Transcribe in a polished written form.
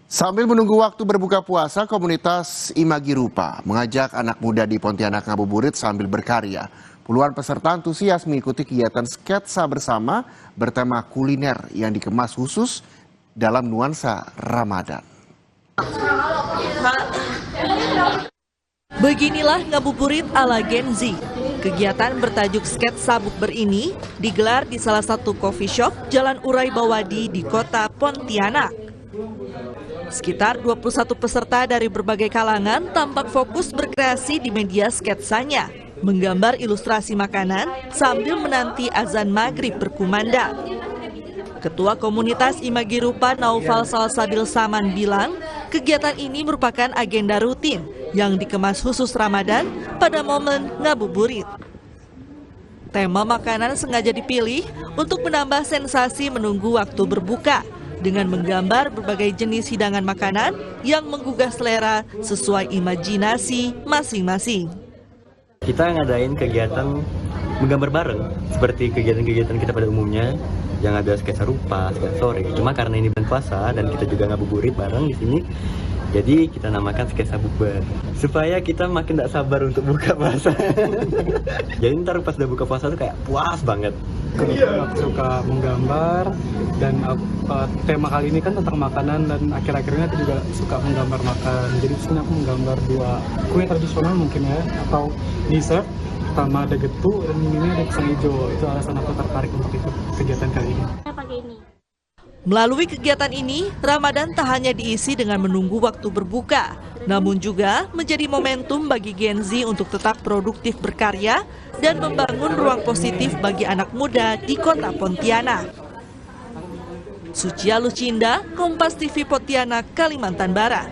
Sambil menunggu waktu berbuka puasa, komunitas Imagi Rupa mengajak anak muda di Pontianak ngabuburit sambil berkarya. Puluhan peserta antusias mengikuti kegiatan sketsa bersama bertema kuliner yang dikemas khusus dalam nuansa Ramadan. Beginilah ngabuburit ala Gen Z. Kegiatan bertajuk sketsa bukber ini digelar di salah satu coffee shop Jalan Urai Bawadi di kota Pontianak. Sekitar 21 peserta dari berbagai kalangan tampak fokus berkreasi di media sketsanya, menggambar ilustrasi makanan sambil menanti azan maghrib berkumandang. Ketua komunitas Imagi Rupa Naufal Salsabil Saman bilang, kegiatan ini merupakan agenda rutin yang dikemas khusus Ramadan pada momen ngabuburit. Tema makanan sengaja dipilih untuk menambah sensasi menunggu waktu berbuka, dengan menggambar berbagai jenis hidangan makanan yang menggugah selera sesuai imajinasi masing-masing. Kita ngadain kegiatan menggambar bareng seperti kegiatan-kegiatan kita pada umumnya yang ada sketsa rupa, sketsa sore. Cuma karena ini bulan puasa dan kita juga ngabuburit bareng di sini, jadi kita namakan sketsa bukber supaya kita makin tidak sabar untuk buka puasa. Jadi ntar pas udah buka puasa tuh kayak puas banget. Kebetulan aku suka menggambar dan tema kali ini kan tentang makanan dan akhir-akhirnya aku juga suka menggambar makan. Jadi di sini aku menggambar dua kue tradisional mungkin ya, atau dessert. Pertama ada getuk dan ini ada pisang hijau. Itu alasan aku tertarik untuk ikut kegiatan kali ini. Melalui kegiatan ini, Ramadan tak hanya diisi dengan menunggu waktu berbuka, namun juga menjadi momentum bagi Gen Z untuk tetap produktif berkarya dan membangun ruang positif bagi anak muda di kota Pontianak. Sucia Lucinda, Kompas TV Pontianak, Kalimantan Barat.